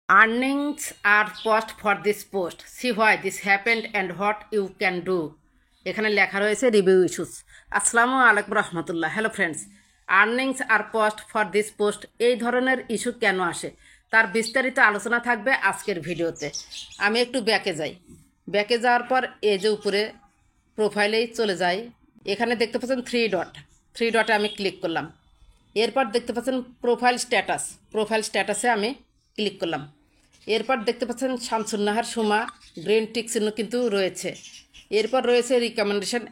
Earnings are paused for this post. See why this happened and what you can do. এখানে লেখা রয়েছে review issues. আসসালামু আলাইকুম রহমতুল্লাহ। Hello friends, earnings are paused for this post এই ধরনের issue কেন আসে তার বিস্তারিত আলোচনা থাকবে আজকের ভিডিওতে। আমি একটু ব্যাকে যাই। ব্যাকে যাওয়ার পর এই যে উপরে প্রোফাইলেই চলে যাই। এখানে দেখতে পাচ্ছেন থ্রি ডটে আমি ক্লিক করলাম। এরপর দেখতে পাচ্ছেন প্রোফাইল স্ট্যাটাসে আমি ক্লিক করলাম। এরপর দেখতে পাচ্ছেন শামসুন নাহার সুমা গ্রিন টিক চিহ্ন কিন্তু রয়েছে। এরপর রয়েছে রিকমেন্ডেশন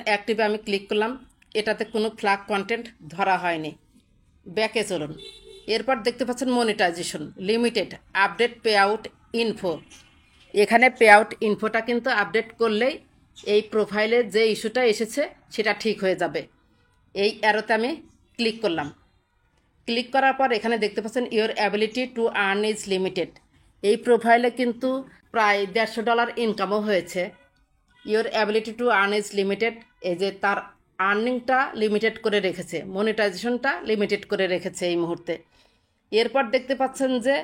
অ্যাক্টিভে আমি ক্লিক করলাম। এটাতে কোনো ফ্ল্যাগ কন্টেন্ট ধরা হয়নি। ব্যাকে চলুন। এরপর দেখতে পাচ্ছেন monetisation limited update pay out info. এখানে পে আউট ইনফোটা কিন্তু আপডেট করলেই এই প্রোফাইলে যে ইস্যুটা এসেছে সেটা ঠিক হয়ে যাবে। এই অ্যারোতে আমি ক্লিক করলাম। ক্লিক করার পর এখানে দেখতে পাচ্ছেন your ability to earn is limited. এই প্রোফাইলে কিন্তু প্রায় $150 ইনকামও হয়েছে। Your ability to earn is limited, এই যে তার আর্নিংটা লিমিটেড করে রেখেছে, মনিটাইজেশনটা লিমিটেড করে রেখেছে এই মুহূর্তে। এরপর দেখতে পাচ্ছেন যে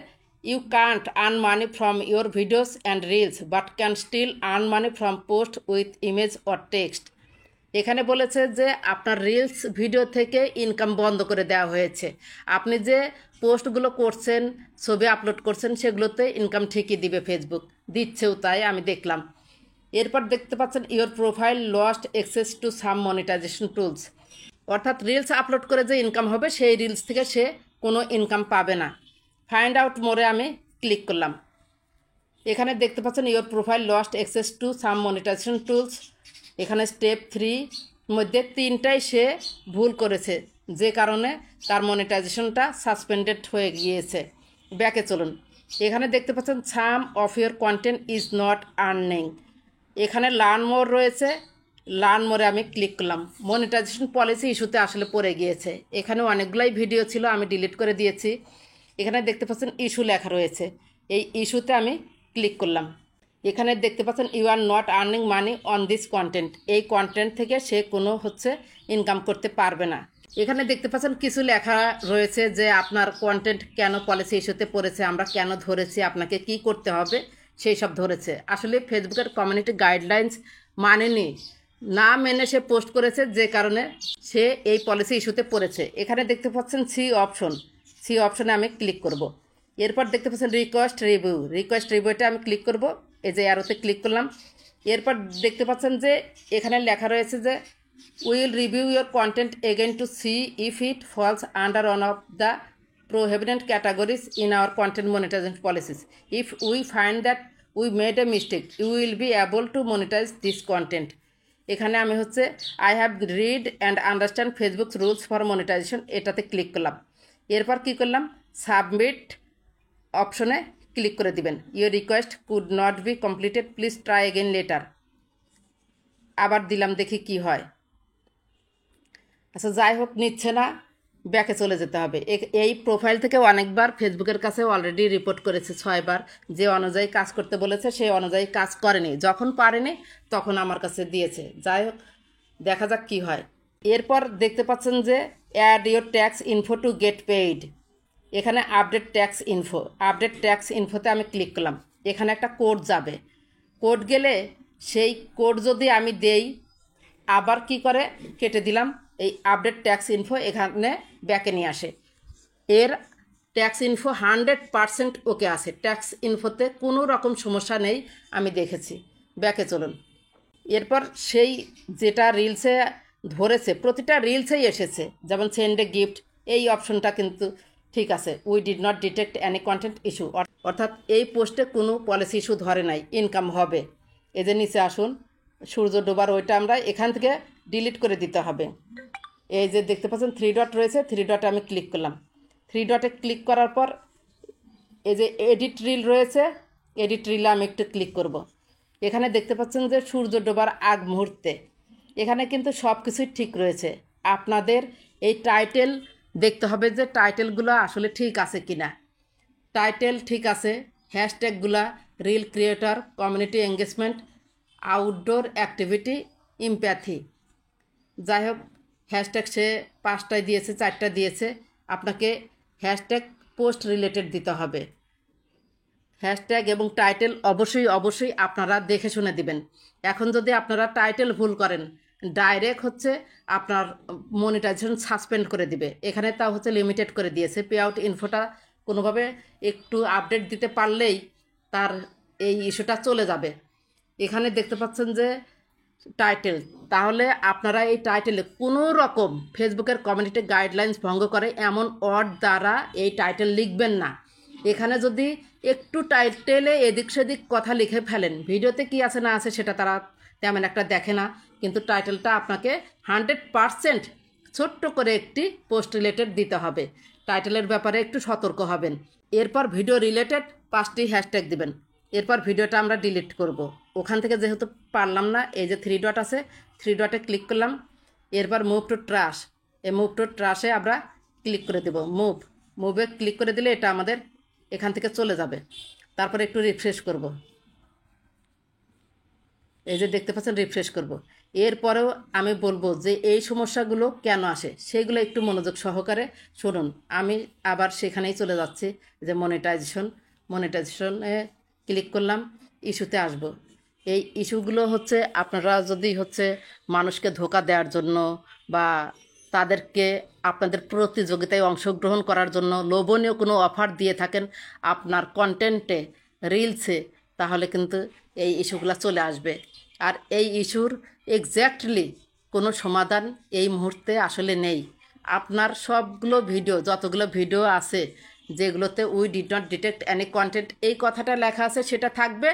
you can't earn money from your videos and reels but can still earn money from post with image or text. এখানে বলেছে যে আপনার রিলস ভিডিও থেকে ইনকাম বন্ধ করে দেওয়া হয়েছে। আপনি যে পোস্টগুলো করছেন, ছবি আপলোড করছেন, সেগুলোতে ইনকাম ঠিকই দিবে, ফেসবুক দিচ্ছেও, তাই আমি দেখলাম। এরপর দেখতে পাচ্ছেন your profile lost access to some monetisation tools. অর্থাৎ রিলস আপলোড করে যে ইনকাম হবে সেই রিলস থেকে সে কোনো ইনকাম পাবে না। ফাইন্ড আউট মোরে আমি ক্লিক করলাম। এখানে দেখতে পাচ্ছেন your profile lost access to some monetisation tools. এখানে স্টেপ 3 মধ্যে 3টাই সে ভুল করেছে, যে কারণে তার মনিটাইজেশনটা সাসপেন্ডেড হয়ে গিয়েছে। ব্যাকে চলুন। এখানে দেখতে পাচ্ছেন some of your content is not earning. এখানে লার্ন মোর রয়েছে, লার্ন মোরে আমি ক্লিক করলাম। মনিটাইজেশন পলিসি ইস্যুতে আসলে পড়ে গিয়েছে। এখানে অনেকগুলাই ভিডিও ছিল, আমি ডিলিট করে দিয়েছি। এখানে দেখতে পাচ্ছেন ইস্যু লেখা রয়েছে, এই ইস্যুতে আমি ক্লিক করলাম। এখানে দেখতে পাচ্ছেন you are not earning money on this content. এই কন্টেন্ট থেকে সে কোনো ইনকাম করতে পারবে না। এখানে দেখতে পাচ্ছেন কিছু লেখা রয়েছে যে আপনার কন্টেন্ট কেন পলিসি ইস্যুতে পড়েছে, আমরা কেন ধরেছি, আপনাকে কি করতে হবে সেই সব ধরেছে। আসলে ফেসবুকের কমিউনিটি গাইডলাইন্স মানেনি, না মেনে সে পোস্ট করেছে, যে কারণে সে এই পলিসি ইস্যুতে পড়েছে। এখানে দেখতে পাচ্ছেন সি অপশনে আমি ক্লিক করব। এরপর দেখতে পাচ্ছেন রিকোয়েস্ট রিভিউতে আমি ক্লিক করব। এই যে অ্যারোতে ক্লিক করলাম। এরপর দেখতে পাচ্ছেন যে এখানে লেখা রয়েছে যে will review your content again to see if it falls under one of the prohibited categories in our content monetization policies. If we find that we made a mistake, you will be able to monetize this content. এখানে আমি I have read and understand Facebook's rules for monetisation, এটাতে click করলাম। এরপর কী করলাম, submit অপশনে click করে দিবেন। Your request could not be completed, please try again later. আবার দিলাম, দেখি কি হয়। আচ্ছা, যাই হোক, নিচ্ছে না, ব্যাকে চলে যেতে হবে। এই প্রোফাইল থেকে অনেকবার ফেসবুকের কাছে অলরেডি রিপোর্ট করেছে, 6 বার। যে অনুযায়ী কাজ করতে বলেছে সেই অনুযায়ী কাজ করেনি, যখন পারেনি তখন আমার কাছে দিয়েছে। যাই হোক, দেখা যাক কি হয়। এরপর দেখতে পাচ্ছেন যে add your tax info to get paid. এখানে আপডেট ট্যাক্স ইনফোতে আমি ক্লিক করলাম। এখানে একটা কোড যাবে, কোড গেলে সেই কোড যদি আমি দেই, আবার কি করে কেটে দিলাম, এই আপডেট ট্যাক্স ইনফো এখানে ব্যাকে নিয়ে আসে। এর ট্যাক্স ইনফো 100% ওকে আছে, ট্যাক্স ইনফোতে কোনো রকম সমস্যা নেই, আমি দেখেছি। ব্যাকে চলুন। এরপর সেই যেটা রিলসে ধরেছে, প্রতিটা রিলসেই এসেছে, যেমন সেন্ড এ গিফট, এই অপশনটা কিন্তু ঠিক আছে। We did not detect any content issue, অর্থাৎ এই পোস্টে কোনো পলিসি ইস্যু ধরে নাই, ইনকাম হবে। এই যে নিচে আসুন, সূর্য ডোবার, ওইটা আমরা এখান থেকে ডিলিট করে দিতে হবে। এই যে দেখতে পাচ্ছেন 3 ডট রয়েছে, 3 ডটে আমি ক্লিক করলাম। 3 ডটে ক্লিক করার পর এই যে এডিট রিল রয়েছে, এডিট রিলে আমি একটু ক্লিক করব। এখানে দেখতে পাচ্ছেন যে সূর্য ডোবার আগ মুহূর্তে, এখানে কিন্তু সব কিছুই ঠিক রয়েছে। আপনাদের এই টাইটেল দেখতে হবে যে টাইটেলগুলো আসলে ঠিক আছে কি না। টাইটেল ঠিক আছে, হ্যাশট্যাগুলা reel creator, community engagement, outdoor activity, empathy. যাই হোক, হ্যাশট্যাগ সে 5টায় দিয়েছে, 4টা দিয়েছে। আপনাকে হ্যাশট্যাগ পোস্ট রিলেটেড দিতে হবে। হ্যাশট্যাগ এবং টাইটেল অবশ্যই আপনারা দেখে শুনে দিবেন। এখন যদি আপনারা টাইটেল ভুল করেন, ডাইরেক্ট হচ্ছে আপনার মনিটাইজেশন সাসপেন্ড করে দিবে। এখানে তাও হচ্ছে লিমিটেড করে দিয়েছে। পে আউট ইনফোটা কোনোভাবে একটু আপডেট দিতে পারলেই তার এই ইস্যুটা চলে যাবে। এখানে দেখতে পাচ্ছেন যে টাইটেল, তাহলে আপনারা এই টাইটেলে কোনো রকম ফেসবুকের কমিউনিটি গাইডলাইন্স ভঙ্গ করে এমন ওয়ার্ড দ্বারা এই টাইটেল লিখবেন না। এখানে যদি একটু টাইটেলে এদিক সেদিক কথা লিখে ফেলেন, ভিডিওতে কি আছে না আছে সেটা তারা তেমন একটা দেখে না, কিন্তু টাইটেলটা আপনাকে 100% ছোট্ট করে একটি পোস্ট রিলেটেড দিতে হবে। টাইটেলের ব্যাপারে একটু সতর্ক হবেন। এরপর ভিডিও রিলেটেড 5টি হ্যাশট্যাগ দিবেন। এরপর ভিডিওটা আমরা ডিলিট করব। ওখান থেকে যেহেতু পারলাম না, এই যে 3 ডট আছে, 3 ডটে ক্লিক করলাম। এরপর মুভ টু ট্রাশ, এই মুভ টু ট্রাশে আমরা ক্লিক করে দেব। মুভে ক্লিক করে দিলে এটা আমাদের এখান থেকে চলে যাবে। তারপরে একটু রিফ্রেশ করব। এই যে দেখতে পাচ্ছেন, রিফ্রেশ করব। এরপরেও আমি বলবো যে এই সমস্যাগুলো কেন আসে সেইগুলো একটু মনোযোগ সহকারে শুনুন। আমি আবার সেখানেই চলে যাচ্ছি, যে মনিটাইজেশনে ক্লিক করলাম, ইস্যুতে আসব। এই ইস্যুগুলো হচ্ছে আপনারা যদি হচ্ছে মানুষকে ধোঁকা দেওয়ার জন্য বা তাদেরকে আপনাদের প্রতিযোগিতায় অংশগ্রহণ করার জন্য লোভনীয় কোনো অফার দিয়ে থাকেন আপনার কন্টেন্টে, রিলসে, তাহলে কিন্তু এই ইস্যুগুলো চলে আসবে। আর এই ইস্যুর এক্স্যাক্টলি কোনো সমাধান এই মুহূর্তে আসলে নেই। আপনার সবগুলো ভিডিও, যতগুলো ভিডিও আছে যেগুলোতে we did not detect any content এই কথাটা লেখা আছে সেটা থাকবে।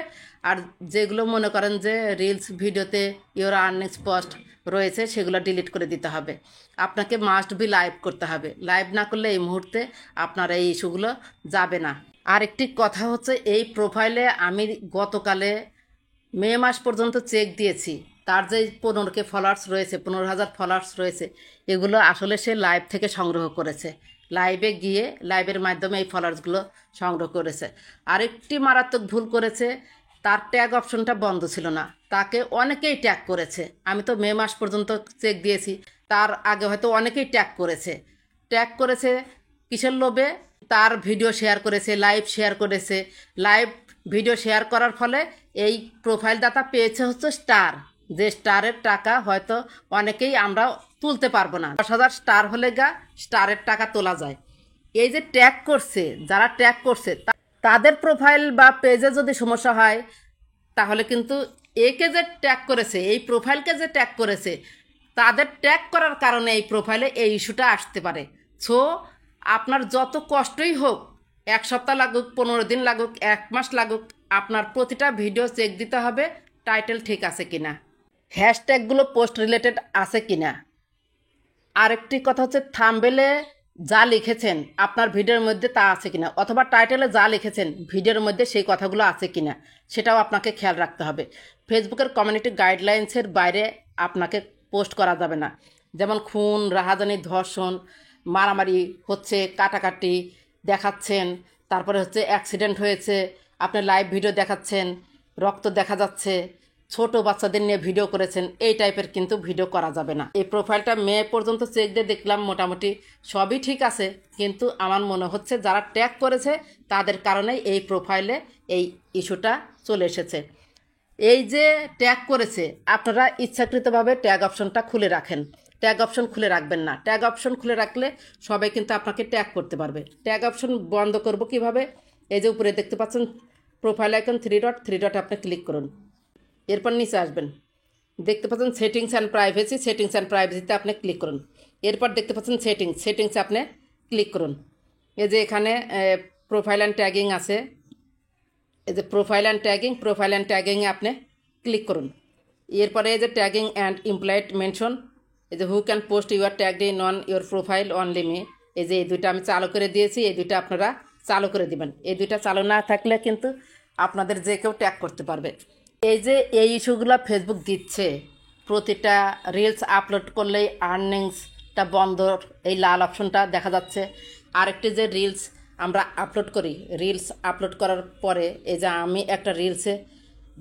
আর যেগুলো মনে করেন যে রিলস ভিডিওতে ইওর আর্নিংস পোস্ট রয়েছে সেগুলো ডিলিট করে দিতে হবে। আপনাকে মাস্ট বি লাইভ করতে হবে। লাইভ না করলে এই মুহূর্তে আপনার এই ইস্যুগুলো যাবে না। আর একটি কথা হচ্ছে, এই প্রোফাইলে আমি গতকালে মে মাস পর্যন্ত চেক দিয়েছি, তার যে 15K ফলোয়ার্স রয়েছে, 15,000 ফলোয়ার্স রয়েছে, এগুলো আসলে সে লাইভ থেকে সংগ্রহ করেছে। লাইভে গিয়ে লাইভের মাধ্যমে এই ফলোয়ার্সগুলো সংগ্রহ করেছে। আরেকটি মারাত্মক ভুল করেছে, তার ট্যাগ অপশনটা বন্ধ ছিল না, তাকে অনেকেই ট্যাগ করেছে। আমি তো মে মাস পর্যন্ত চেক দিয়েছি, তার আগে হয়তো অনেকেই ট্যাগ করেছে কিসের লোভে? তার ভিডিও শেয়ার করেছে, লাইভ শেয়ার করেছে। লাইভ ভিডিও শেয়ার করার ফলে এই প্রোফাইল দাতা পেয়েছে হচ্ছে স্টার, যে স্টারের টাকা হয়তো অনেকেই আমরা তুলতে পারবো না। 10,000 স্টার হলে স্টারের টাকা তোলা যায়। এই যে ট্যাগ করছে, যারা ট্যাগ করছে তাদের প্রোফাইল বা পেজে যদি সমস্যা হয়, তাহলে কিন্তু একে যে ট্যাগ করেছে, এই প্রোফাইলকে যে ট্যাগ করেছে, তাদের ট্যাগ করার কারণে এই প্রোফাইলে এই ইস্যুটা আসতে পারে। সো আপনার যত কষ্টই হোক, 1 সপ্তাহ লাগুক, 15 দিন লাগুক, 1 মাস লাগুক, আপনার প্রতিটা ভিডিও চেক দিতে হবে টাইটেল ঠিক আছে কিনা, হ্যাশট্যাগুলো পোস্ট রিলেটেড আছে কিনা। আরেকটি কথা হচ্ছে, থাম্বনেলে যা লিখেছেন আপনার ভিডিওর মধ্যে তা আছে কিনা, অথবা টাইটেলে যা লিখেছেন ভিডিওর মধ্যে সেই কথাগুলো আছে কিনা, সেটাও আপনাকে খেয়াল রাখতে হবে। ফেসবুকের কমিউনিটি গাইডলাইন্সের বাইরে আপনাকে পোস্ট করা যাবে না। যেমন খুন, রাহাজানি, ধর্ষণ, মারামারি হচ্ছে, কাটাকাটি দেখাচ্ছেন, তারপরে হচ্ছে অ্যাক্সিডেন্ট হয়েছে, আপনি লাইভ ভিডিও দেখাচ্ছেন, রক্ত দেখা যাচ্ছে, ছোট বাচ্চাদের নিয়ে ভিডিও করেছেন, এই টাইপের কিন্তু ভিডিও করা যাবে না। এই প্রোফাইলটা মে পর্যন্ত চেক দিয়ে দেখলাম মোটামুটি সবই ঠিক আছে, কিন্তু আমার মনে হচ্ছে যারা ট্যাগ করেছে তাদের কারণেই এই প্রোফাইলে এই ইস্যুটা চলে এসেছে। এই যে ট্যাগ করেছে, আপনারা ইচ্ছাকৃতভাবে ট্যাগ অপশনটা খুলে রাখেন। ট্যাগ অপশন খুলে রাখবেন না। ট্যাগ অপশন খুলে রাখলে সবাই কিন্তু আপনাকে ট্যাগ করতে পারবে। ট্যাগ অপশন বন্ধ করব কিভাবে? এই যে উপরে দেখতে পাচ্ছেন প্রোফাইল আইকন, 3 ডট আপনি ক্লিক করুন। এরপর নিচে আসবেন, দেখতে পাচ্ছেন সেটিংস অ্যান্ড প্রাইভেসিতে আপনি ক্লিক করুন। এরপর দেখতে পাচ্ছেন সেটিংসে আপনি ক্লিক করুন। এই যে এখানে প্রোফাইল অ্যান্ড ট্যাগিং আছে, এই যে প্রোফাইল অ্যান্ড ট্যাগিংয়ে আপনি ক্লিক করুন। এরপরে এই যে ট্যাগিং অ্যান্ড ইমপ্লয়েড মেনশন, এই যে who can post your tagged in on your profile only me, এই যে এই দুইটা আমি চালু করে দিয়েছি, এই দুইটা আপনারা চালু করে দিবেন। এই দুইটা চালু না থাকলে কিন্তু আপনাদের যে কেউ ট্যাগ করতে পারবে। এই যে এই ইস্যুগুলো ফেসবুক দিচ্ছে, প্রতিটা রিলস আপলোড করলেই আর্নিংসটা বন্ধ, এই লাল অপশনটা দেখা যাচ্ছে। আরেকটি যে রিলস আমরা আপলোড করি, রিলস আপলোড করার পরে এই যে আমি একটা রিলসে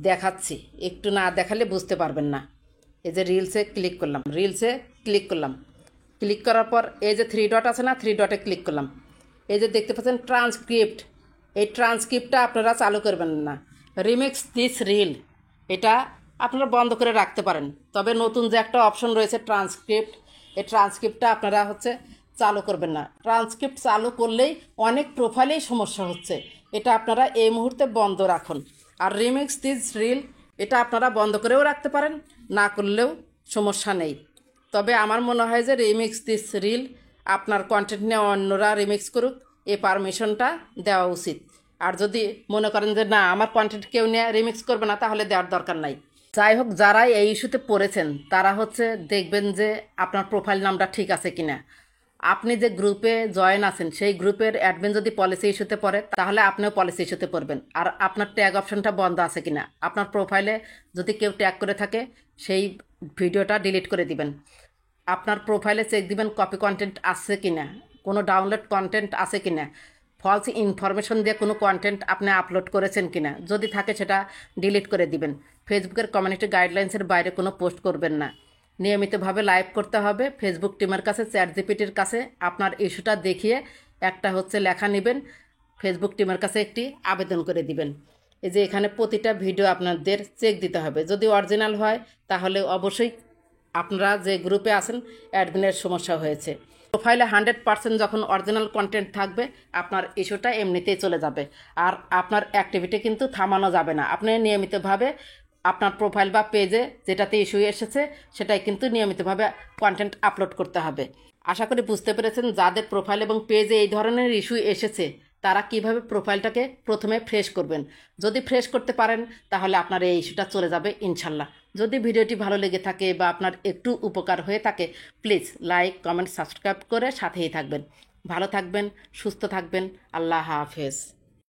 দেখাচ্ছি, একটু না দেখালে বুঝতে পারবেন না। এই যে রিলসে ক্লিক করলাম, ক্লিক করার পর এই যে 3 ডট আছে না, 3 ডটে ক্লিক করলাম। এই যে দেখতে পাচ্ছেন ট্রান্সক্রিপ্ট, এই ট্রান্সক্রিপ্টটা আপনারা চালু করবেন না। রিমিক্স দিস রিল, এটা আপনারা বন্ধ করে রাখতে পারেন। তবে নতুন যে একটা অপশন রয়েছে ট্রান্সক্রিপ্ট, এই ট্রান্সক্রিপ্টটা আপনারা চালু করবেন না। ট্রান্সক্রিপ্ট চালু করলেই অনেক প্রোফাইলেই সমস্যা হচ্ছে, এটা আপনারা এই মুহূর্তে বন্ধ রাখুন। আর রিমিক্স দিস রিল এটা আপনারা বন্ধ করেও রাখতে পারেন, না করলেও সমস্যা নেই। তবে আমার মনে হয় যে রিমিক্স দিস রিল আপনার কন্টেন্ট নিয়ে অন্যরা রিমিক্স করুক, এই পারমিশনটা দেওয়া উচিত। আর যদি মনে করেন যে না আমার কন্টেন্ট কেউ নিয়ে রিমিক্স করবে না, তাহলে দেওয়ার দরকার নাই। যাই হোক, যারা এই ইস্যুতে পড়েছেন তারা দেখবেন যে আপনার প্রোফাইল নামটা ঠিক আছে কিনা। আপনি যে গ্রুপে জয়েন আছেন সেই গ্রুপের অ্যাডমিন যদি পলিসি ইস্যুতে পড়ে, তাহলে আপনিও পলিসি ইস্যুতে পড়বেন। আর আপনার ট্যাগ অপশনটা বন্ধ আছে কিনা, আপনার প্রোফাইলে যদি কেউ ট্যাগ করে থাকে সেই ভিডিওটা ডিলিট করে দিবেন। আপনার প্রোফাইলে চেক দিবেন কপি কন্টেন্ট আছে কিনা, কোনো ডাউনলোড কন্টেন্ট আছে কিনা, ফলস ইনফরমেশন দিয়ে কোনো কন্টেন্ট আপনি আপলোড করেছেন কিনা, যদি থাকে সেটা ডিলিট করে দিবেন। ফেসবুকের কমিউনিটি গাইডলাইন্সের বাইরে কোনো পোস্ট করবেন না। নিয়মিতভাবে লাইভ করতে হবে, ফেসবুক টিমের কাছে, চ্যাট জিপিটির কাছে আপনার ইস্যুটা দেখিয়ে একটা লেখা নেবেন, ফেসবুক টিমের কাছে একটি আবেদন করে দিবেন। এই যে এখানে প্রতিটা ভিডিও আপনাদের চেক দিতে হবে, যদি অরিজিনাল হয় তাহলে অবশ্যই আপনারা যে গ্রুপে আছেন অ্যাডমিনের সমস্যা হয়েছে। প্রোফাইলে 100% যখন অরিজিনাল কন্টেন্ট থাকবে আপনার ইস্যুটা এমনিতেই চলে যাবে। আর আপনার অ্যাক্টিভিটি কিন্তু থামানো যাবে না। আপনি নিয়মিতভাবে আপনার প্রোফাইল বা পেজে যেটাতে ইস্যু এসেছে সেটাই কিন্তু নিয়মিতভাবে কন্টেন্ট আপলোড করতে হবে। আশা করি বুঝতে পেরেছেন যাদের প্রোফাইল এবং পেজে এই ধরনের ইস্যু এসেছে তারা কিভাবে প্রোফাইলটাকে প্রথমে ফ্রেশ করবেন। যদি ফ্রেশ করতে পারেন তাহলে আপনার এই ইস্যুটা চলে যাবে ইনশাল্লাহ। যদি ভিডিওটি ভালো লেগে থাকে বা আপনার একটু উপকার হয়ে থাকে, প্লিজ লাইক, কমেন্ট, সাবস্ক্রাইব করে সাথেই থাকবেন। ভালো থাকবেন, সুস্থ থাকবেন। আল্লাহ হাফেজ।